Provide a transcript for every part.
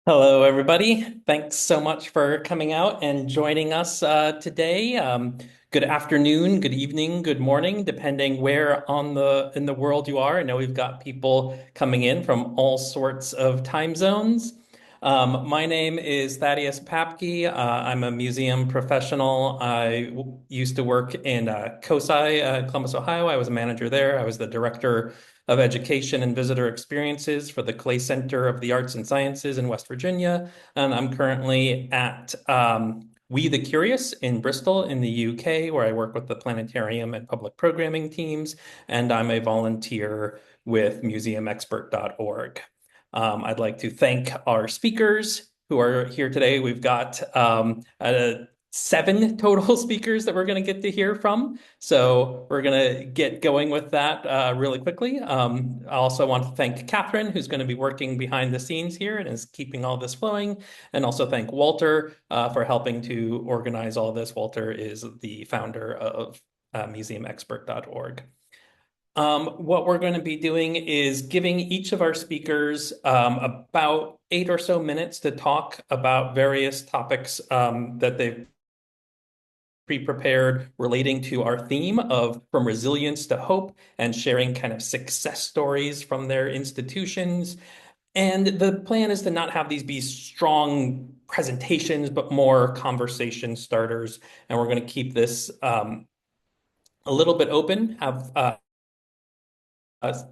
Hello, everybody. Thanks so much for coming out and joining us today. Good afternoon, good evening, good morning, depending where on the in the world you are. I know we've got people coming in from all sorts of time zones. My name is Thaddeus Papke. I'm a museum professional. Used to work in COSI, Columbus, Ohio. I was a manager there. I was the director of Education and Visitor Experiences for the Clay Center of the Arts and Sciences in West Virginia. And I'm currently at We the Curious in Bristol in the UK, where I work with the planetarium and public programming teams. And I'm a volunteer with museumexpert.org. I'd like to thank our speakers who are here today. We've got seven total speakers that we're going to get to hear from. So we're going to get going with that really quickly. I also want to thank Catherine, who's going to be working behind the scenes here and is keeping all this flowing. And also thank Walter for helping to organize all this. Walter is the founder of museumexpert.org. What we're going to be doing is giving each of our speakers about 8 or so minutes to talk about various topics that they've pre-prepared relating to our theme of from resilience to hope and sharing kind of success stories from their institutions. And the plan is to not have these be strong presentations, but more conversation starters. And we're going to keep this a little bit open, have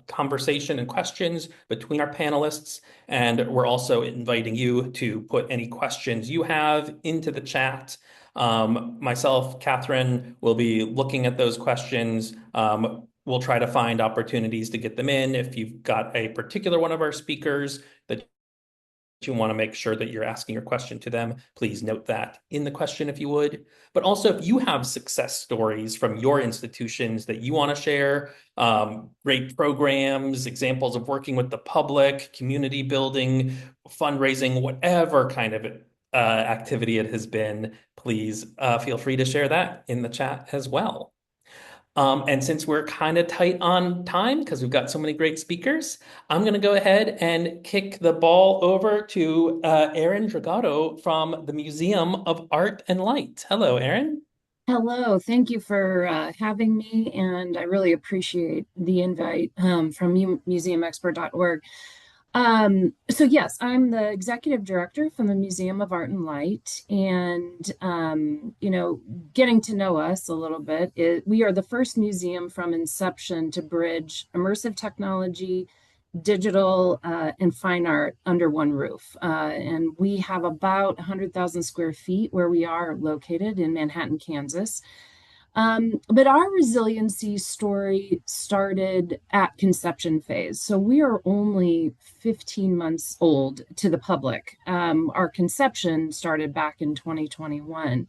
conversation and questions between our panelists. And we're also inviting you to put any questions you have into the chat. Myself, Catherine, will be looking at those questions. We'll try to find opportunities to get them in. If you've got a particular one of our speakers that you want to make sure that you're asking your question to them, please note that in the question if you would. But also, if you have success stories from your institutions that you want to share, great programs, examples of working with the public, community building, fundraising, whatever kind of activity it has been, please feel free to share that in the chat as well. And since we're kind of tight on time because we've got so many great speakers, I'm going to go ahead and kick the ball over to Erin Dragotto from the Museum of Art and Light. Hello, Erin. Hello, thank you for having me, and I really appreciate the invite from museumexpert.org. So yes, I'm the executive director from the Museum of Art and Light, and getting to know us a little bit, we are the first museum from inception to bridge immersive technology, digital and fine art under one roof. And we have about 100,000 square feet where we are located in Manhattan, Kansas. But our resiliency story started at conception phase. So we are only 15 months old to the public. Our conception started back in 2021.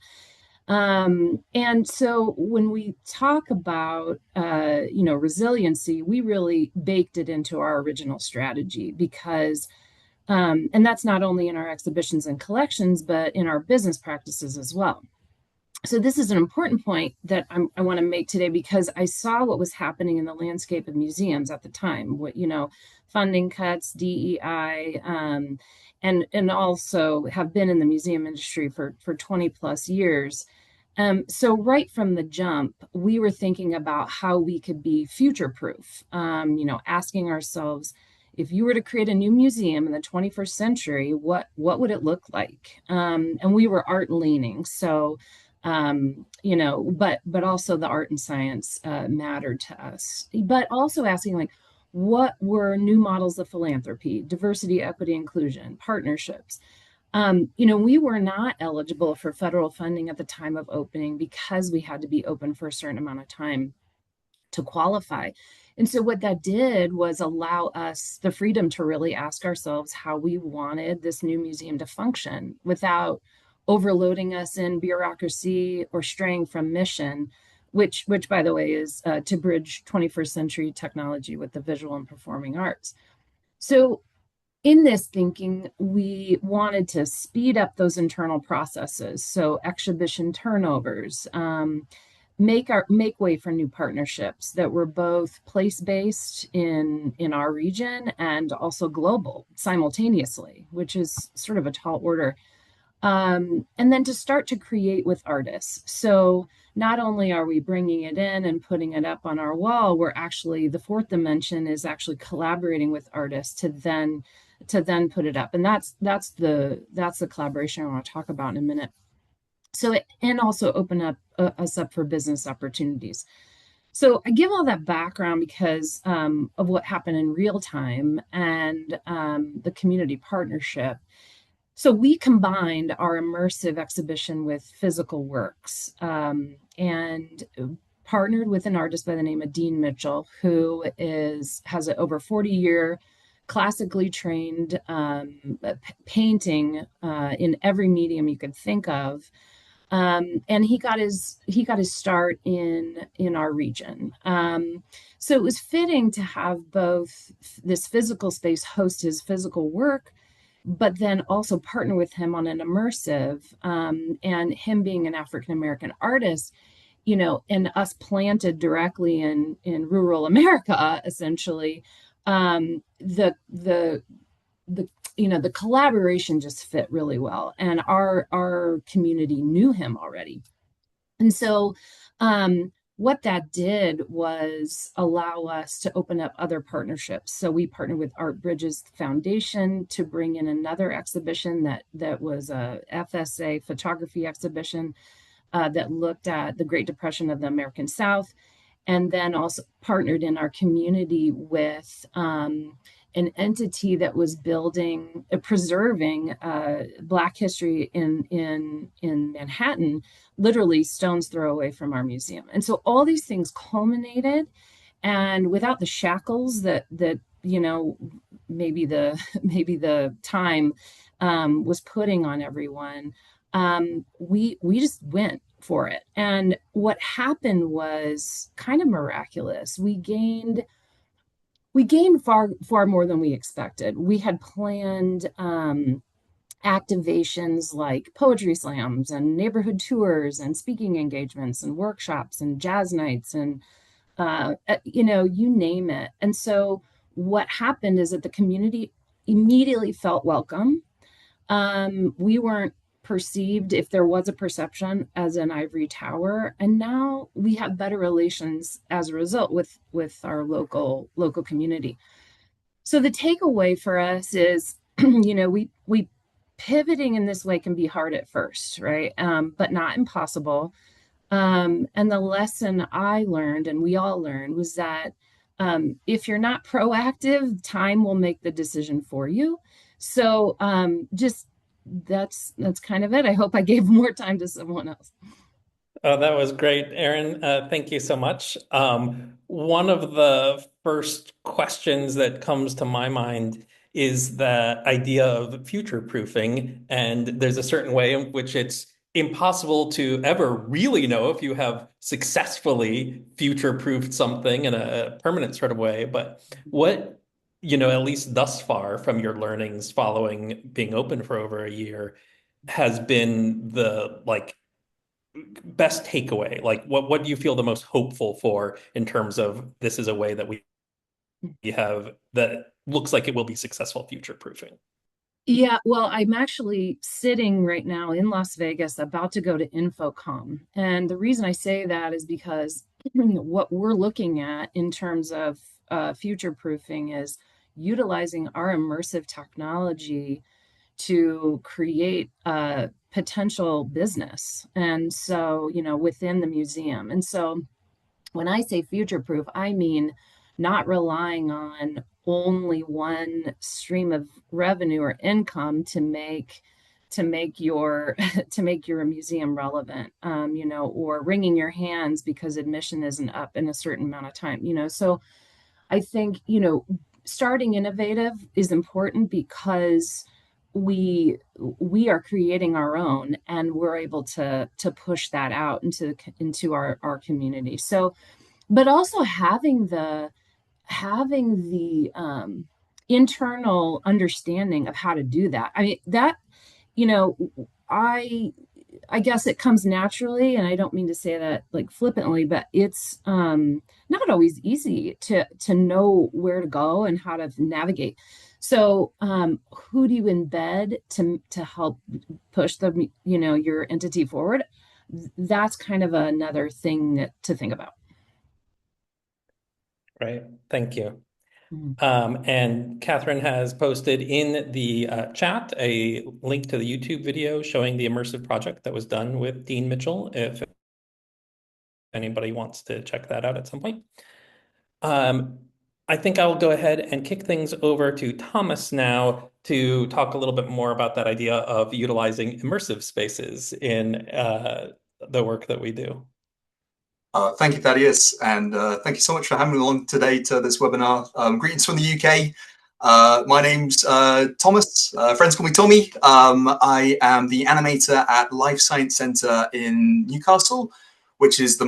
And so when we talk about, resiliency, we really baked it into our original strategy because, and that's not only in our exhibitions and collections, but in our business practices as well. So this is an important point that I want to make today because I saw what was happening in the landscape of museums at the time. Funding cuts, DEI, and also have been in the museum industry for 20 plus years. So right from the jump, we were thinking about how we could be future proof. Asking ourselves, if you were to create a new museum in the 21st century, what would it look like? And we were art leaning, so but also the art and science mattered to us. But also asking, like, what were new models of philanthropy, diversity, equity, inclusion, partnerships? We were not eligible for federal funding at the time of opening because we had to be open for a certain amount of time to qualify. And so what that did was allow us the freedom to really ask ourselves how we wanted this new museum to function without overloading us in bureaucracy or straying from mission, which by the way is to bridge 21st century technology with the visual and performing arts. So in this thinking, we wanted to speed up those internal processes. So exhibition turnovers, make way for new partnerships that were both place-based in our region and also global simultaneously, which is sort of a tall order. And then to start to create with artists. So not only are we bringing it in and putting it up on our wall, we're actually, the fourth dimension is actually collaborating with artists to then put it up. And that's the collaboration I want to talk about in a minute. So and also open up us up for business opportunities. So I give all that background because of what happened in real time and the community partnership. So we combined our immersive exhibition with physical works, and partnered with an artist by the name of Dean Mitchell, who has an over 40-year classically trained painting in every medium you could think of. And he got his start in our region. So it was fitting to have both this physical space host his physical work, but then also partner with him on an immersive. And him being an African American artist, and us planted directly in rural America, essentially, the collaboration just fit really well, and our community knew him already. And so what that did was allow us to open up other partnerships. So we partnered with Art Bridges Foundation to bring in another exhibition that was a FSA photography exhibition that looked at the Great Depression of the American South, and then also partnered in our community with an entity that was building, preserving Black history in Manhattan, literally stone's throw away from our museum. And so all these things culminated, and without the shackles that maybe the time was putting on everyone, we just went for it. And what happened was kind of miraculous. We gained far more than we expected. We had planned activations like poetry slams and neighborhood tours and speaking engagements and workshops and jazz nights and you name it. And so what happened is that the community immediately felt welcome. We weren't perceived, if there was a perception, as an ivory tower, and now we have better relations as a result with our local community. So the takeaway for us is, we pivoting in this way can be hard at first, right? But not impossible. And the lesson I learned, and we all learned, was that if you're not proactive, time will make the decision for you. So just that's kind of it. I hope I gave more time to someone else. Oh, that was great, Erin. Thank you so much. One of the first questions that comes to my mind is the idea of future proofing. And there's a certain way in which it's impossible to ever really know if you have successfully future proofed something in a permanent sort of way. But what, at least thus far from your learnings following being open for over a year, has been the best takeaway? Like what do you feel the most hopeful for in terms of this is a way that we have that looks like it will be successful future proofing? Yeah, well, I'm actually sitting right now in Las Vegas about to go to InfoComm. And the reason I say that is because what we're looking at in terms of future proofing is utilizing our immersive technology to create a potential business. And so, within the museum. And so when I say future proof, I mean not relying on only one stream of revenue or income to make your to make your museum relevant, or wringing your hands because admission isn't up in a certain amount of time. So I think, starting innovative is important because we are creating our own, and we're able to push that out into our community. So, but also having the internal understanding of how to do that. I mean, that, you know, I I guess it comes naturally, and I don't mean to say that like flippantly, but it's not always easy to know where to go and how to navigate. So, who do you embed to help push the your entity forward? That's kind of another thing to think about. Right. Thank you. Mhm. And Catherine has posted in the chat a link to the YouTube video showing the immersive project that was done with Dean Mitchell, if anybody wants to check that out at some point. Um, I think I will go ahead and kick things over to Thomas now to talk a little bit more about that idea of utilizing immersive spaces in the work that we do. Thank you, Thaddeus, and thank you so much for having me along today to this webinar. Greetings from the UK. My name's Thomas. Friends call me Tommy. I am the animator at Life Science Centre in Newcastle, which is I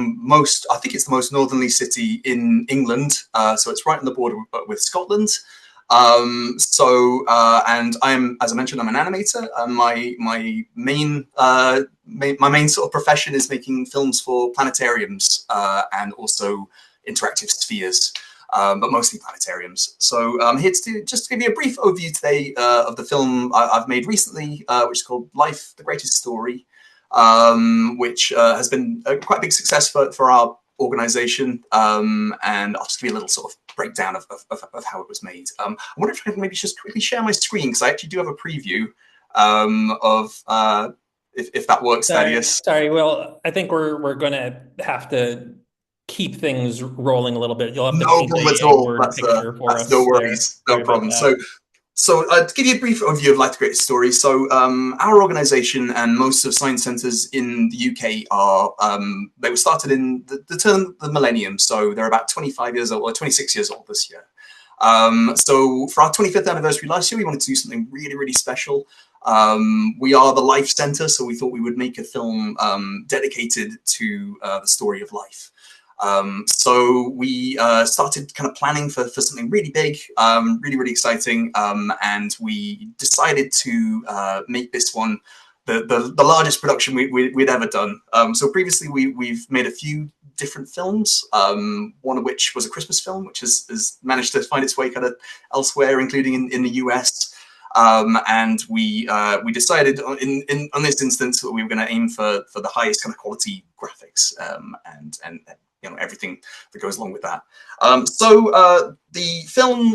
think it's the most northerly city in England. So it's right on the border with Scotland. And I'm, as I mentioned, I'm an animator. My main sort of profession is making films for planetariums and also interactive spheres, but mostly planetariums. So I'm here to just give you a brief overview today of the film I've made recently, which is called Life: The Greatest Story, which has been quite a big success for our organization, and I'll just give you a little sort of breakdown of how it was made. I wonder if I could maybe just quickly share my screen, because I actually do have a preview of if that works, Thaddeus. Sorry. Well, I think we're going to have to keep things rolling a little bit. You'll have to No paint problem at a all. word picture for That's no us there. worries, no Sorry about problem. that. So to give you a brief overview of Life: The Greatest Story, so our organisation and most of science centres in the UK are, they were started in the turn of the millennium, so they're about 25 years old, or 26 years old this year. So for our 25th anniversary last year, we wanted to do something really, really special. We are the Life Centre, so we thought we would make a film dedicated to the story of life. So we started kind of planning for something really big, really, really exciting, and we decided to make this one the largest production we'd ever done. So previously we've made a few different films, one of which was a Christmas film, which has managed to find its way kind of elsewhere, including in the US. And we decided on this instance that we were going to aim for the highest kind of quality graphics, and everything that goes along with that. The film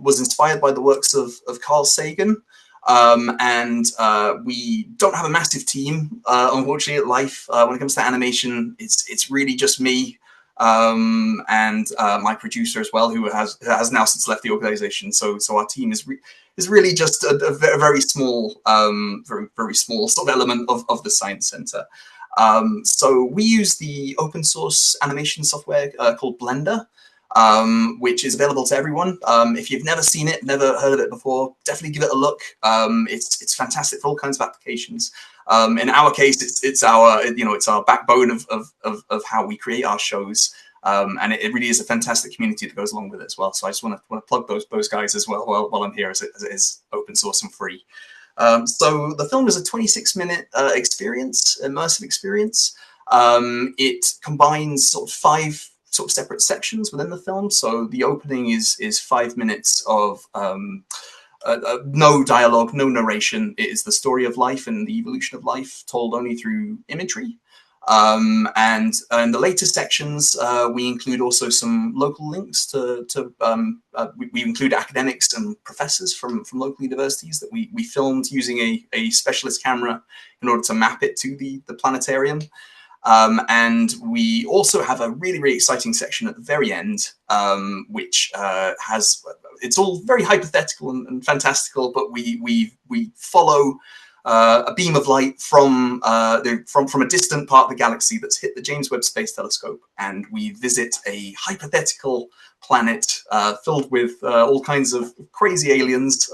was inspired by the works of Carl Sagan. And we don't have a massive team, unfortunately, at Life. When it comes to animation, it's really just me and my producer as well, who has now since left the organization. So our team is really just a very small, very small sort of element of the Science Center. So we use the open source animation software called Blender, which is available to everyone. If you've never seen it, never heard of it before, definitely give it a look. It's fantastic for all kinds of applications. In our case, it's our backbone of how we create our shows. And it really is a fantastic community that goes along with it as well. So I just want to plug those guys as well while I'm here, as it is open source and free. So the film is a 26-minute experience, immersive experience. It combines sort of 5 sort of separate sections within the film. So the opening is 5 minutes of no dialogue, no narration. It is the story of life and the evolution of life told only through imagery. And in the later sections, we include also some local links we include academics and professors from local universities that we filmed using a specialist camera in order to map it to the planetarium. And we also have a really, really exciting section at the very end, which it's all very hypothetical and fantastical, but we follow a beam of light from a distant part of the galaxy that's hit the James Webb Space Telescope, and we visit a hypothetical planet filled with all kinds of crazy aliens,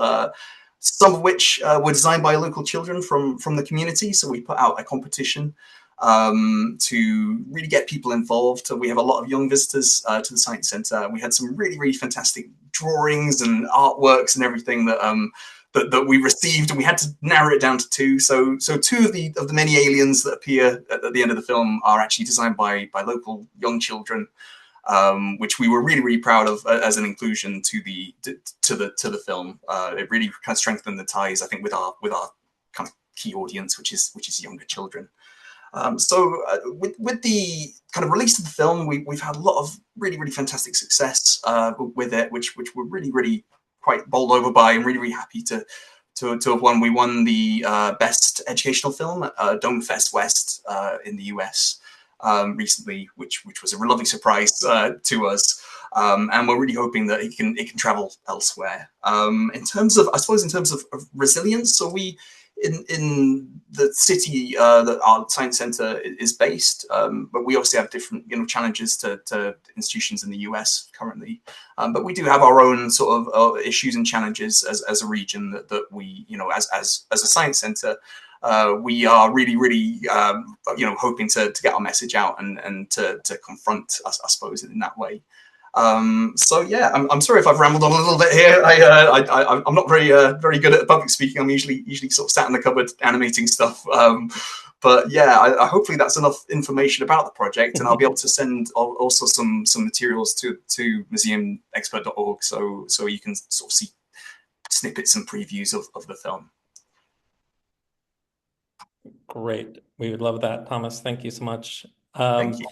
some of which were designed by local children from the community. So we put out a competition to really get people involved. We have a lot of young visitors to the Science Center. We had some really, really fantastic drawings and artworks and everything that that we received, and we had to narrow it down to two. So two of the many aliens that appear at the end of the film are actually designed by local young children, which we were really proud of as an inclusion to the film. It really kind of strengthened the ties, I think, with our kind of key audience, which is younger children. With the kind of release of the film, we've had a lot of really fantastic success with it, which we're really quite bowled over by, and really happy to have won. We won the best educational film at Dome Fest West in the US recently, which was a lovely surprise to us. And we're really hoping that it can travel elsewhere. In terms of resilience, so we in the city that our science center is based, but we obviously have different challenges to institutions in the US currently. But we do have our own sort of issues and challenges as a region that we as a science center. We are really hoping to get our message out and to confront us, I suppose, in that way. So yeah, I'm sorry if I've rambled on a little bit here. I'm not very good at public speaking. I'm usually sort of sat in the cupboard animating stuff. But yeah, hopefully that's enough information about the project, and I'll be able to send also some materials to museumexpert.org, so you can sort of see snippets and previews of the film. Great. We would love that, Thomas. Thank you so much. Thank you.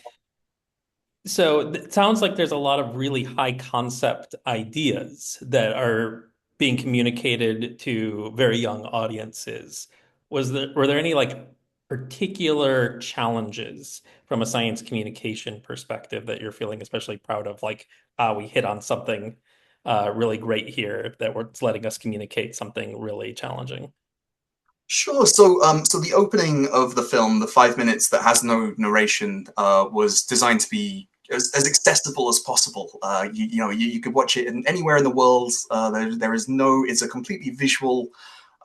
So it sounds like there's a lot of really high concept ideas that are being communicated to very young audiences. Were there any like particular challenges from a science communication perspective that you're feeling especially proud of? Like, we hit on something really great here that was letting us communicate something really challenging. Sure. So the opening of the film, the 5 minutes that has no narration, was designed to be as accessible as possible. You could watch it anywhere in the world. There is no. It's a completely visual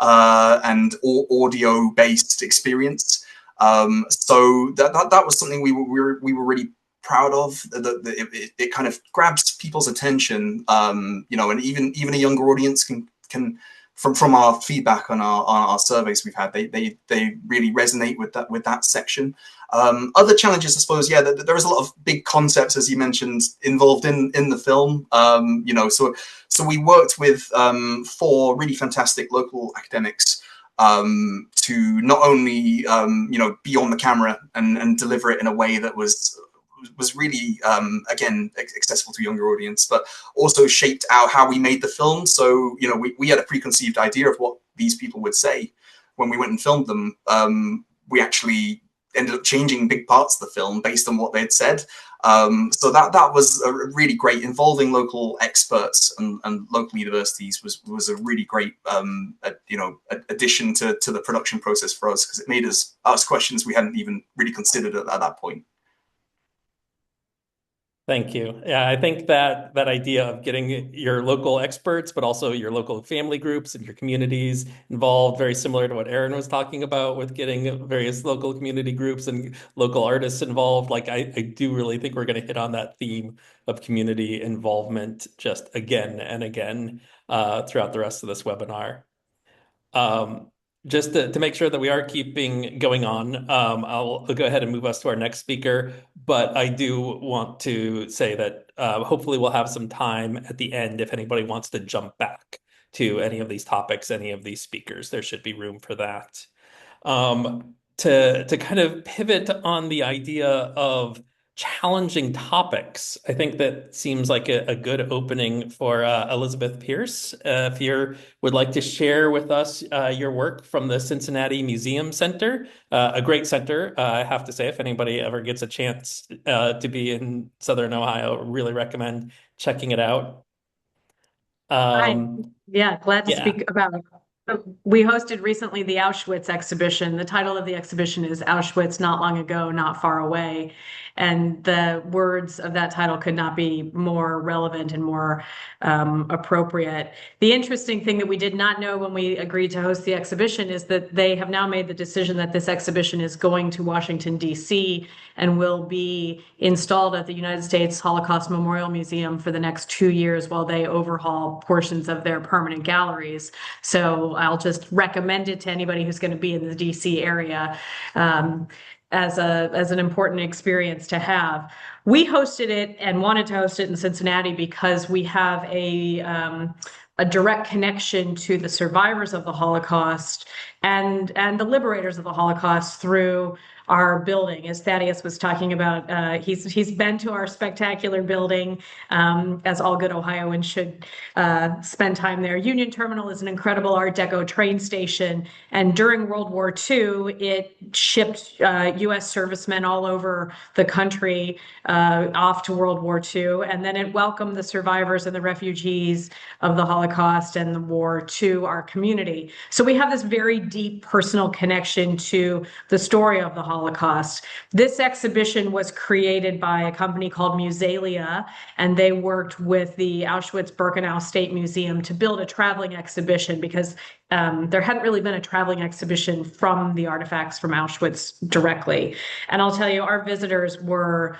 and audio based experience. So that was something we were really proud of. It kind of grabs people's attention. And even a younger audience can from our feedback on our surveys we've had, they really resonate with that section. Other challenges, I suppose, yeah, there is a lot of big concepts, as you mentioned, involved in the film. So we worked with 4 really fantastic local academics to not only be on the camera and deliver it in a way that was really again accessible to a younger audience, but also shaped out how we made the film. So we had a preconceived idea of what these people would say when we went and filmed them. We actually ended up changing big parts of the film based on what they'd said. So that was a really great. Involving local experts and local universities was a really great addition to the production process for us, because it made us ask questions we hadn't even really considered at that point. Thank you. Yeah, I think that idea of getting your local experts, but also your local family groups and your communities involved, very similar to what Erin was talking about with getting various local community groups and local artists involved. Like, I do really think we're going to hit on that theme of community involvement just again and again throughout the rest of this webinar. Just to make sure that we are keeping going on, I'll go ahead and move us to our next speaker. But I do want to say that hopefully we'll have some time at the end if anybody wants to jump back to any of these topics, any of these speakers. There should be room for that. To kind of pivot on the idea of challenging topics, I think that seems like a good opening for Elizabeth Pierce. If you would like to share with us your work from the Cincinnati Museum Center, a great center, I have to say. If anybody ever gets a chance to be in Southern Ohio, really recommend checking it out. Yeah, glad to speak about We hosted recently the Auschwitz exhibition. The title of the exhibition is Auschwitz, Not Long Ago, Not Far Away. And the words of that title could not be more relevant and more appropriate. The interesting thing that we did not know when we agreed to host the exhibition is that they have now made the decision that this exhibition is going to Washington, D.C. and will be installed at the United States Holocaust Memorial Museum for the next 2 years while they overhaul portions of their permanent galleries. So I'll just recommend it to anybody who's going to be in the DC area as an important experience to have. We hosted it and wanted to host it in Cincinnati because we have a direct connection to the survivors of the Holocaust and the liberators of the Holocaust through our building. As Thaddeus was talking about, he's been to our spectacular building, as all good Ohioans should spend time there. Union Terminal is an incredible Art Deco train station, and during World War II, it shipped U.S. servicemen all over the country off to World War II, and then it welcomed the survivors and the refugees of the Holocaust and the war to our community. So we have this very deep personal connection to the story of the Holocaust. This exhibition was created by a company called Musealia, and they worked with the Auschwitz-Birkenau State Museum to build a traveling exhibition because there hadn't really been a traveling exhibition from the artifacts from Auschwitz directly. And I'll tell you, our visitors were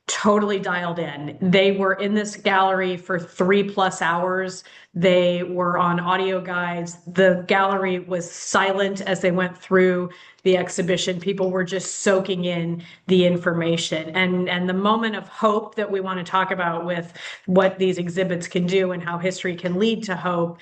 totally dialed in. They were in this gallery for 3+ hours. They were on audio guides. The gallery was silent as they went through the exhibition. People were just soaking in the information. And the moment of hope that we want to talk about with what these exhibits can do and how history can lead to hope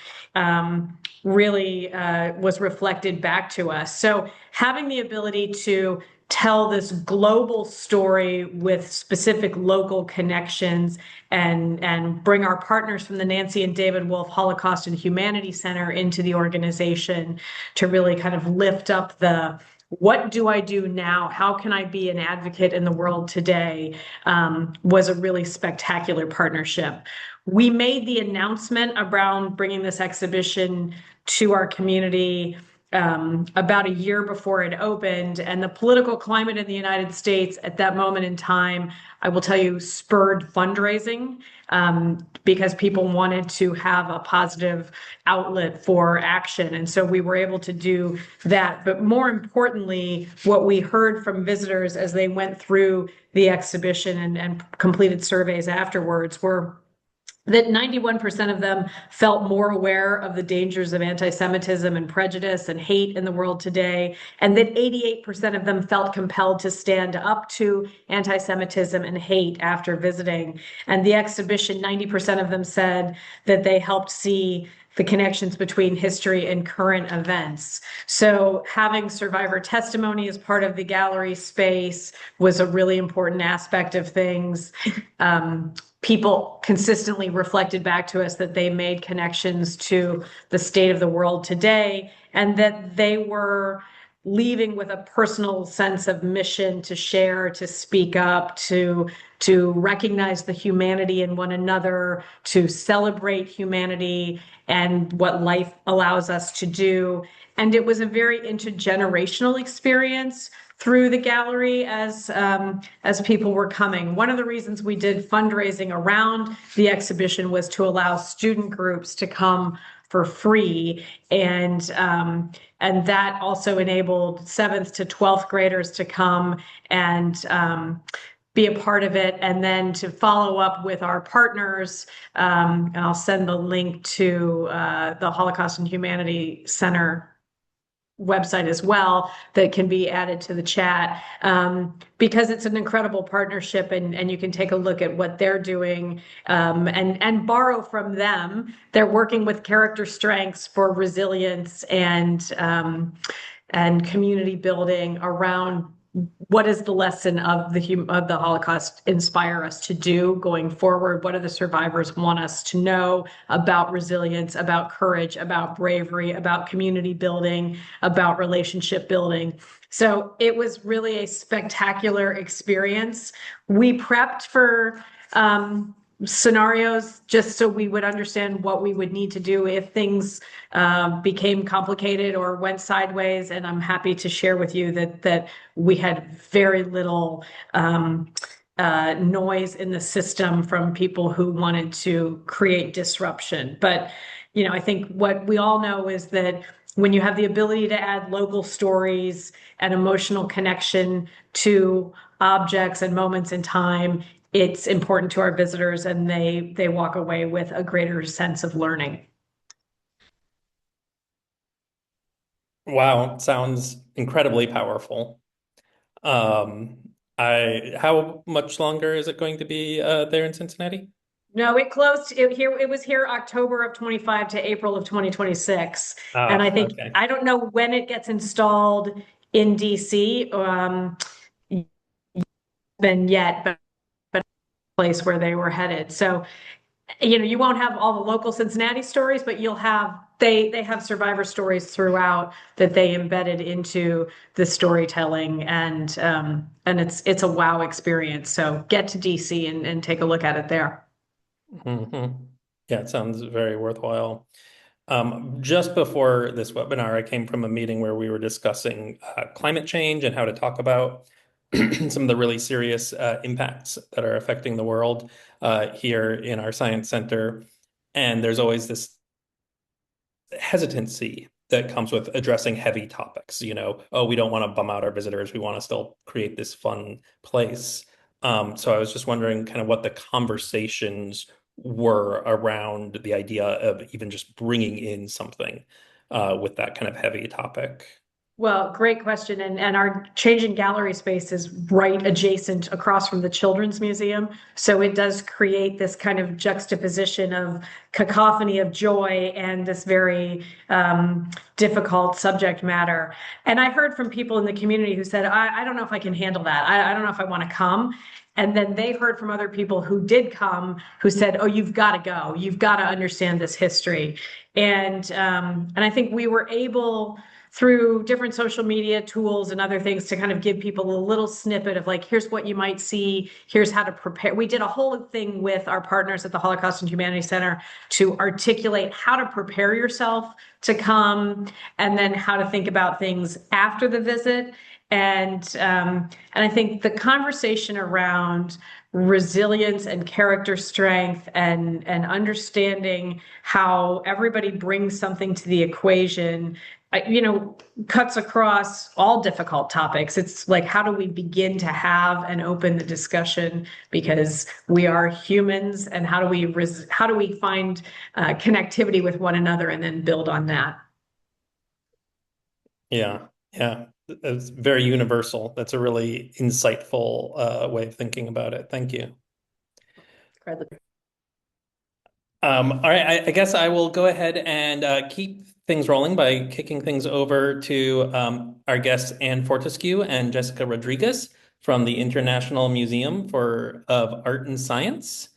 really was reflected back to us. So having the ability to tell this global story with specific local connections and bring our partners from the Nancy and David Wolf Holocaust and Humanity Center into the organization to really kind of lift up the what do I do now? How can I be an advocate in the world today? Was a really spectacular partnership. We made the announcement around bringing this exhibition to our community about a year before it opened, and the political climate in the United States at that moment in time, I will tell you, spurred fundraising because people wanted to have a positive outlet for action. And so we were able to do that. But more importantly, what we heard from visitors as they went through the exhibition and completed surveys afterwards were that 91% of them felt more aware of the dangers of anti-Semitism and prejudice and hate in the world today, and that 88% of them felt compelled to stand up to anti-Semitism and hate after visiting. And the exhibition, 90% of them said that they helped see the connections between history and current events. So having survivor testimony as part of the gallery space was a really important aspect of things. People consistently reflected back to us that they made connections to the state of the world today and that they were leaving with a personal sense of mission to share, to speak up, to recognize the humanity in one another, to celebrate humanity and what life allows us to do. And it was a very intergenerational experience through the gallery as people were coming. One of the reasons we did fundraising around the exhibition was to allow student groups to come for free, and that also enabled 7th to 12th graders to come and be a part of it, and then to follow up with our partners. And I'll send the link to the Holocaust and Humanity Center website as well that can be added to the chat, because it's an incredible partnership, and you can take a look at what they're doing and borrow from them. They're working with character strengths for resilience and community building around what is the lesson of the Holocaust inspire us to do going forward? What do the survivors want us to know about resilience, about courage, about bravery, about community building, about relationship building? So it was really a spectacular experience. We prepped for scenarios just so we would understand what we would need to do if things became complicated or went sideways. And I'm happy to share with you that we had very little noise in the system from people who wanted to create disruption. But, I think what we all know is that when you have the ability to add local stories and emotional connection to objects and moments in time, it's important to our visitors, and they walk away with a greater sense of learning. Wow, sounds incredibly powerful. How much longer is it going to be there in Cincinnati? No, it closed. It was here October of 25 to April of 2026, and I think Okay. I don't know when it gets installed in DC. Been yet, but place where they were headed. So, you won't have all the local Cincinnati stories, but you'll have they have survivor stories throughout that they embedded into the storytelling, and it's a wow experience. So get to DC and take a look at it there. Mm-hmm. Yeah, it sounds very worthwhile. Just before this webinar, I came from a meeting where we were discussing climate change and how to talk about some of the really serious impacts that are affecting the world here in our science center. And there's always this hesitancy that comes with addressing heavy topics. Oh, we don't want to bum out our visitors. We want to still create this fun place. So I was just wondering kind of what the conversations were around the idea of even just bringing in something with that kind of heavy topic. Well, great question. And our changing gallery space is right adjacent across from the Children's Museum. So it does create this kind of juxtaposition of cacophony of joy and this very difficult subject matter. And I heard from people in the community who said, I don't know if I can handle that. I don't know if I want to come. And then they heard from other people who did come who said, oh, you've got to go. You've got to understand this history. And I think we were able, through different social media tools and other things, to kind of give people a little snippet of like, here's what you might see, here's how to prepare. We did a whole thing with our partners at the Holocaust and Humanities Center to articulate how to prepare yourself to come, and then how to think about things after the visit. And I think the conversation around resilience and character strength and understanding how everybody brings something to the equation, cuts across all difficult topics. It's like, how do we begin to have and open the discussion, because we are humans, and how do we find connectivity with one another and then build on that? Yeah, it's very universal. That's a really insightful way of thinking about it. Thank you. All right, I guess I will go ahead and keep things rolling by kicking things over to our guests, Anne Fortescue and Jessica Rodriguez from the International Museum of Art and Science.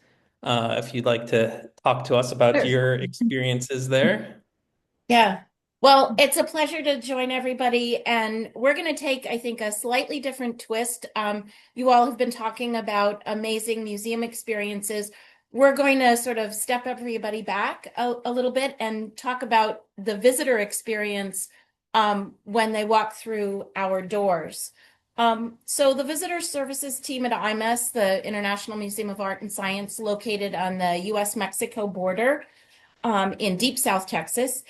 If you'd like to talk to us about your experiences there. Yeah. Well, it's a pleasure to join everybody, and we're going to take, I think, a slightly different twist. You all have been talking about amazing museum experiences. We're going to sort of step everybody back a little bit and talk about the visitor experience when they walk through our doors. So the visitor services team at IMES, the International Museum of Art and Science, located on the US-Mexico border in Deep South Texas,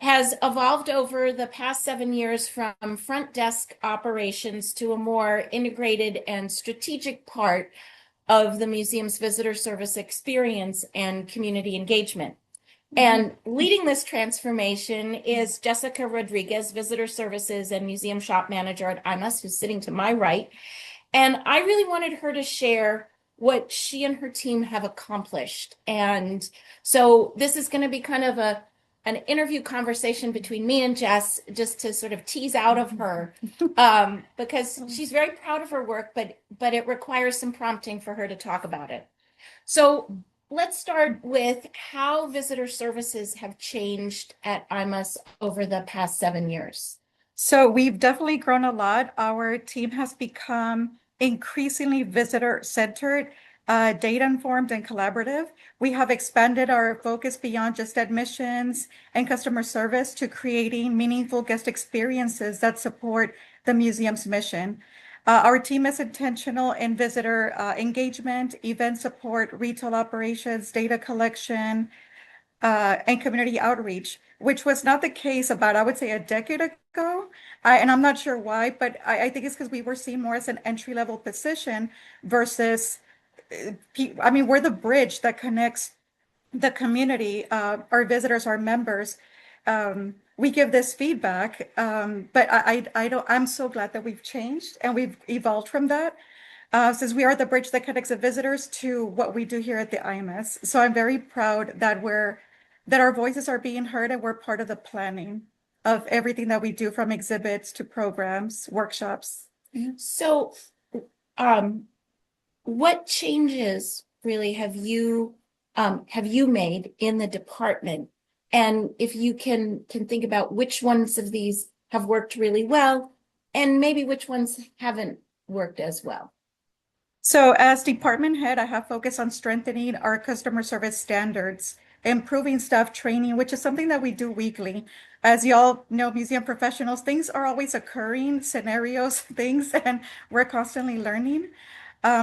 has evolved over the past 7 years from front desk operations to a more integrated and strategic part of the museum's visitor service experience and community engagement. And leading this transformation is Jessica Rodriguez, Visitor Services and Museum Shop Manager at IMES, who's sitting to my right. And I really wanted her to share what she and her team have accomplished. And so this is going to be kind of an interview conversation between me and Jess, just to sort of tease out of her, because she's very proud of her work, but it requires some prompting for her to talk about it. So let's start with how visitor services have changed at IMES over the past 7 years. So we've definitely grown a lot. Our team has become increasingly visitor centered, data-informed and collaborative. We have expanded our focus beyond just admissions and customer service to creating meaningful guest experiences that support the museum's mission. Our team is intentional in visitor engagement, event support, retail operations, data collection, and community outreach, which was not the case about, I would say, a decade ago. And I'm not sure why, but I think it's because we were seen more as an entry-level position versus, I mean, we're the bridge that connects the community, our visitors, our members. We give this feedback, but I'm so glad that we've changed and we've evolved from that. Since we are the bridge that connects the visitors to what we do here at the IMS. So I'm very proud that our voices are being heard and we're part of the planning of everything that we do, from exhibits to programs, workshops. So, what changes really have you made in the department? And if you can think about which ones of these have worked really well, and maybe which ones haven't worked as well. So as department head, I have focused on strengthening our customer service standards, improving staff training, which is something that we do weekly. As you all know, museum professionals, things are always occurring, scenarios, things, and we're constantly learning.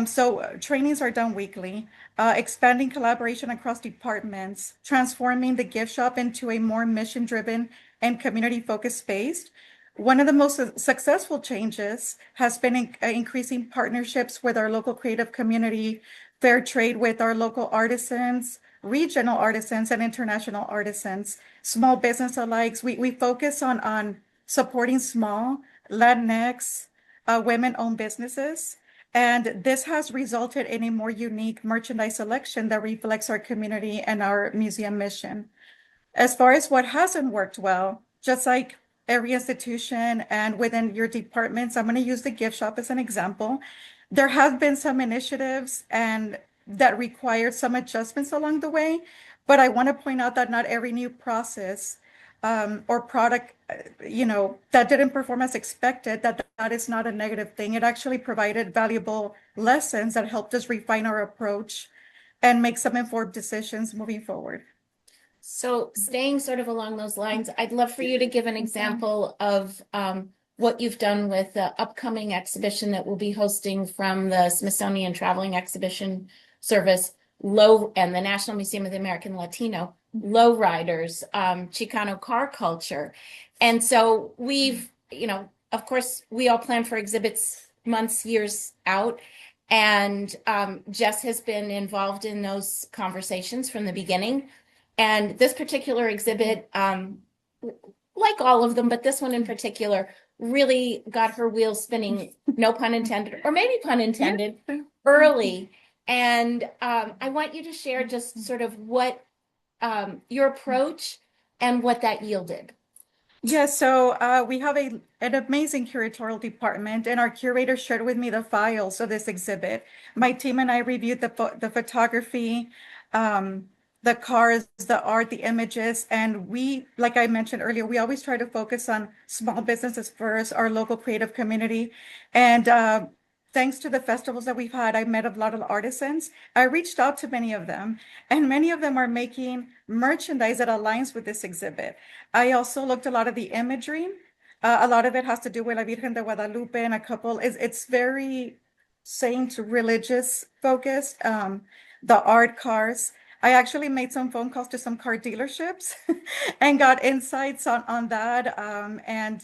So trainings are done weekly, expanding collaboration across departments, transforming the gift shop into a more mission-driven and community-focused space. One of the most successful changes has been increasing partnerships with our local creative community, fair trade with our local artisans, regional artisans, and international artisans, small business alike. We focus on supporting small, Latinx, women-owned businesses. And this has resulted in a more unique merchandise selection that reflects our community and our museum mission. As far as what hasn't worked well, just like every institution and within your departments, I'm going to use the gift shop as an example. There have been some initiatives and that required some adjustments along the way, but I want to point out that not every new process or product, that didn't perform as expected, that is not a negative thing. It actually provided valuable lessons that helped us refine our approach and make some informed decisions moving forward. So staying sort of along those lines, I'd love for you to give an example of what you've done with the upcoming exhibition that we'll be hosting from the Smithsonian Traveling Exhibition Service, and the National Museum of the American Latino, Lowriders, Chicano car culture. And so we've, of course, we all plan for exhibits months, years out. And Jess has been involved in those conversations from the beginning. And this particular exhibit, like all of them, but this one in particular, really got her wheels spinning, no pun intended, or maybe pun intended, early. And I want you to share just sort of what your approach and what that yielded. Yeah, so we have an amazing curatorial department, and our curator shared with me the files of this exhibit. My team and I reviewed the photography, the cars, the art, the images, and we, like I mentioned earlier, we always try to focus on small businesses first, our local creative community. And thanks to the festivals that we've had, I met a lot of artisans. I reached out to many of them, and many of them are making merchandise that aligns with this exhibit. I also looked a lot of the imagery. A lot of it has to do with La Virgen de Guadalupe and a couple, it's very saint religious focused. The art cars. I actually made some phone calls to some car dealerships and got insights on that, and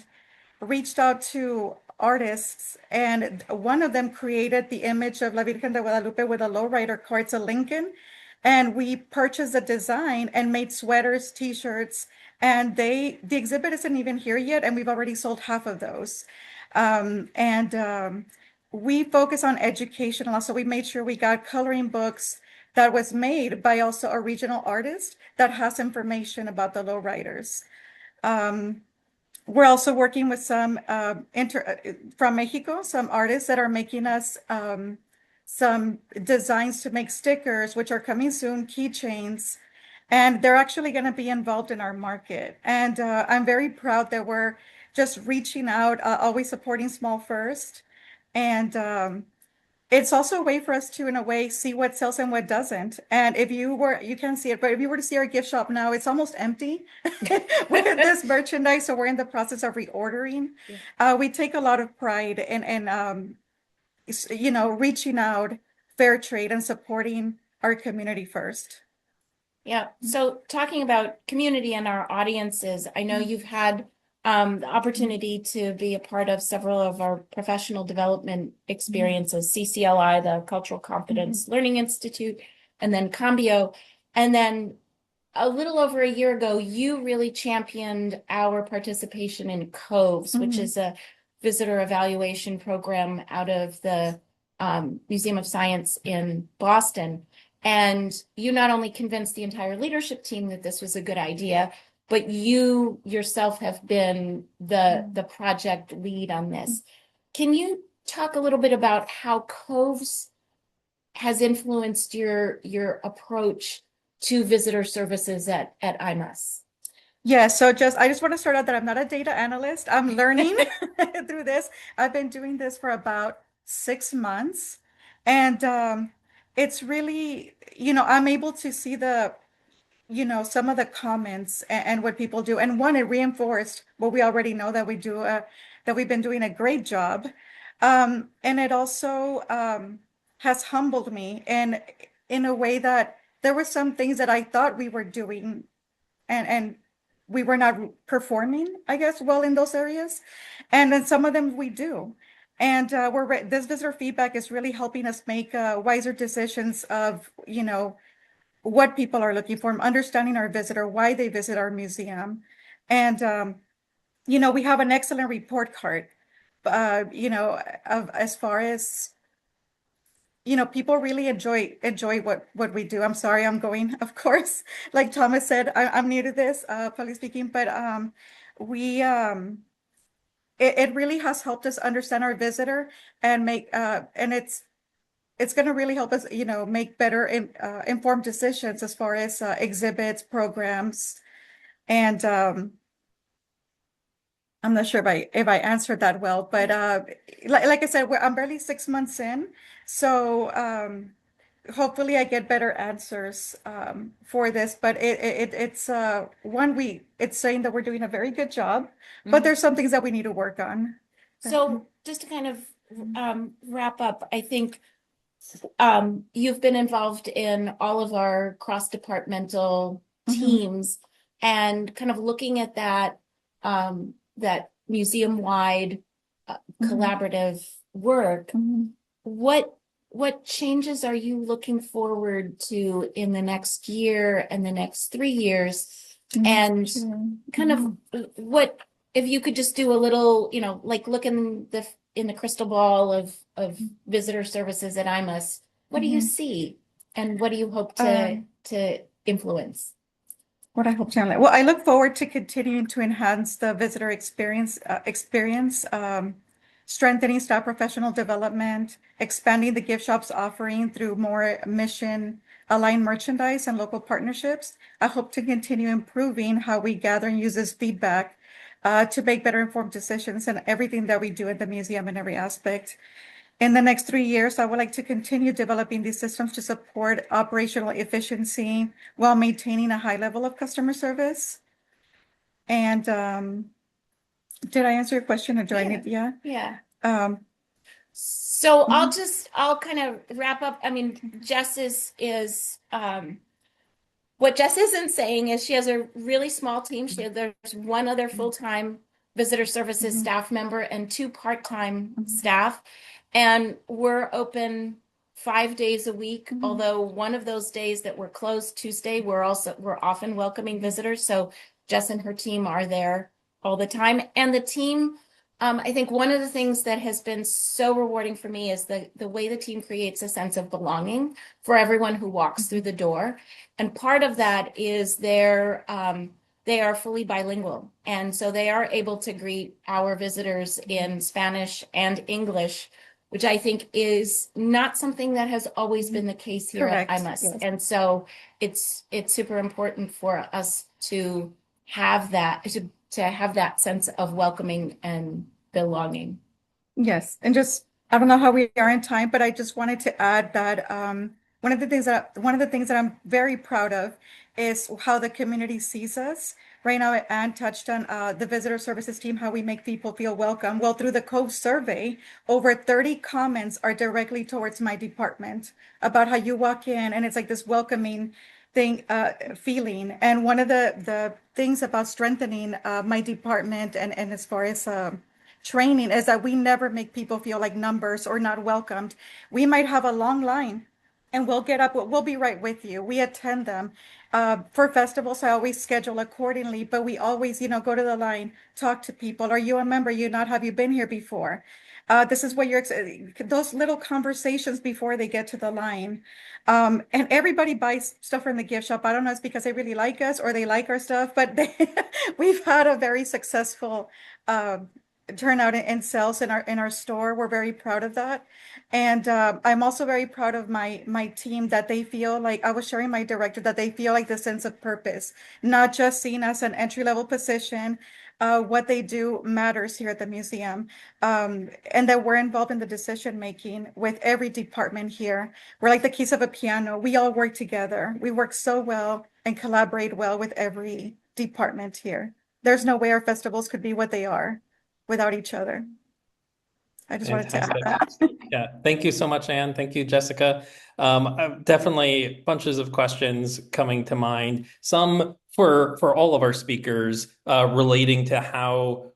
reached out to artists. And one of them created the image of La Virgen de Guadalupe with a lowrider car. It's a Lincoln. And we purchased the design and made sweaters, t-shirts, and the exhibit isn't even here yet, and we've already sold half of those. We focus on education also. We made sure we got coloring books that was made by also a regional artist that has information about the lowriders. We're also working with some from Mexico, some artists that are making us some designs to make stickers, which are coming soon, keychains, and they're actually going to be involved in our market. And I'm very proud that we're just reaching out, always supporting small first, and it's also a way for us to, in a way, see what sells and what doesn't. And if you can't see it, but if you were to see our gift shop now, it's almost empty with this merchandise. So we're in the process of reordering. We take a lot of pride in reaching out, fair trade, and supporting our community first. Yeah. So talking about community and our audiences, I know you've had the opportunity to be a part of several of our professional development experiences, CCLI, the Cultural Competence Learning Institute, and then Cambio. And then a little over a year ago, you really championed our participation in COVES, which is a visitor evaluation program out of the Museum of Science in Boston. And you not only convinced the entire leadership team that this was a good idea, but you yourself have been the project lead on this. Can you talk a little bit about how COVES has influenced your approach to visitor services at IMUS? Yeah, so I just want to start out that I'm not a data analyst. I'm learning through this. I've been doing this for about 6 months. And it's really, I'm able to see some of the comments and what people do. And one, it reinforced what we already know that that we've been doing a great job. And it also has humbled me in a way that there were some things that I thought we were doing and we were not performing, I guess, well in those areas. And then some of them we do. And this visitor feedback is really helping us make wiser decisions of, what people are looking for, understanding our visitor, why they visit our museum. And we have an excellent report card, of as far as, people really enjoy what we do. I'm sorry, I'm going, of course, like Thomas said, I'm new to this, public speaking, but we it really has helped us understand our visitor and it's going to really help us, make better informed decisions as far as exhibits, programs, and I'm not sure if I answered that well, but like I said, I'm barely 6 months in, so hopefully I get better answers for this. But it's it's saying that we're doing a very good job, but there's some things that we need to work on. So just to kind of wrap up, I think you've been involved in all of our cross-departmental teams and kind of looking at that museum-wide collaborative work. What changes are you looking forward to in the next year and the next 3 years? And kind of what, if you could just do a little, like look in the crystal ball of visitor services at IMUS, what do you see and what do you hope to influence? What I hope to learn. Well, I look forward to continuing to enhance the visitor experience, strengthening staff professional development, expanding the gift shop's offering through more mission-aligned merchandise and local partnerships. I hope to continue improving how we gather and use this feedback to make better informed decisions in everything that we do at the museum in every aspect. In the next 3 years, I would like to continue developing these systems to support operational efficiency while maintaining a high level of customer service. And did I answer your question or do I need, yeah? Yeah. So I'll kind of wrap up. I mean, what Jess isn't saying is she has a really small team. There's one other full-time visitor services staff member and 2 part-time staff. And we're open 5 days a week, although one of those days that we're closed, Tuesday, we're often welcoming visitors. So Jess and her team are there all the time. And the team, I think one of the things that has been so rewarding for me is the way the team creates a sense of belonging for everyone who walks through the door. And part of that is they are fully bilingual. And so they are able to greet our visitors in Spanish and English, which I think is not something that has always been the case here at IMUS. Yes. And so it's super important for us to have that, to have that sense of welcoming and belonging. Yes. And just I don't know how we are in time, but I just wanted to add that one of the things that I'm very proud of is how the community sees us. Right now, Anne touched on the visitor services team, how we make people feel welcome. Well, through the Cove survey, over 30 comments are directly towards my department about how you walk in and it's like this welcoming thing, feeling. And one of the things about strengthening my department and as far as training is that we never make people feel like numbers or not welcomed. We might have a long line and we'll get up, we'll be right with you. We attend them. For festivals, I always schedule accordingly, but we always, go to the line, talk to people. Are you a member? Have you been here before? This is what those little conversations before they get to the line. And everybody buys stuff from the gift shop. I don't know if it's because they really like us or they like our stuff, but we've had a very successful turnout in sales in our store. We're very proud of that. And I'm also very proud of my team that they feel like I was sharing my director that they feel like the sense of purpose, not just seen as an entry-level position. What they do matters here at the museum, and that we're involved in the decision making with every department here. We're like the keys of a piano. We all work together. We work so well and collaborate well with every department here. There's no way our festivals could be what they are without each other. I just wanted to add Fantastic. that. Yeah, thank you so much, Anne. Thank you, Jessica. Definitely bunches of questions coming to mind. Some for all of our speakers relating to how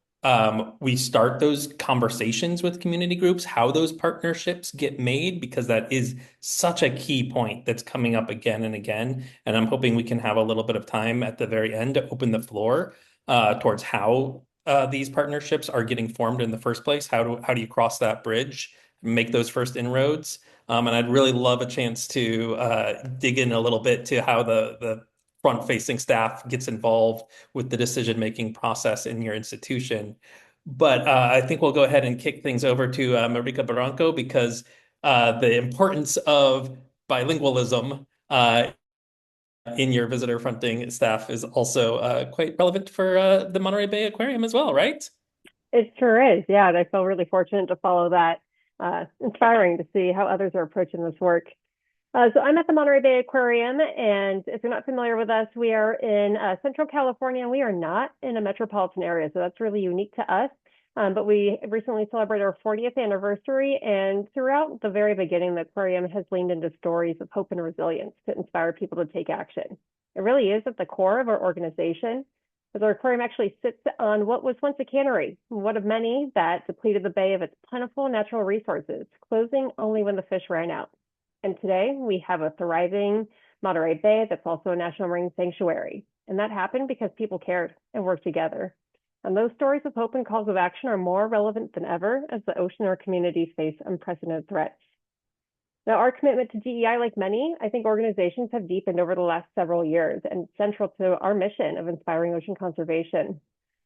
we start those conversations with community groups, how those partnerships get made, because that is such a key point that's coming up again and again. And I'm hoping we can have a little bit of time at the very end to open the floor towards how these partnerships are getting formed in the first place. How do you cross that bridge, make those first inroads? And I'd really love a chance to dig in a little bit to how the front-facing staff gets involved with the decision-making process in your institution. But I think we'll go ahead and kick things over to Marika Barranco, because the importance of bilingualism in your visitor fronting staff is also quite relevant for the Monterey Bay Aquarium as well, right? It sure is, yeah, and I feel really fortunate to follow that. Inspiring to see how others are approaching this work. So I'm at the Monterey Bay Aquarium, and if you're not familiar with us, we are in Central California, and we are not in a metropolitan area, so that's really unique to us. But we recently celebrated our 40th anniversary, and throughout the very beginning, the aquarium has leaned into stories of hope and resilience to inspire people to take action. It really is at the core of our organization, as our aquarium actually sits on what was once a cannery, one of many that depleted the bay of its plentiful natural resources, closing only when the fish ran out. And today, we have a thriving Monterey Bay that's also a National Marine Sanctuary. And that happened because people cared and worked together. And those stories of hope and calls of action are more relevant than ever as the ocean and our communities face unprecedented threats. Now, our commitment to DEI, like many, I think organizations have deepened over the last several years, and central to our mission of inspiring ocean conservation.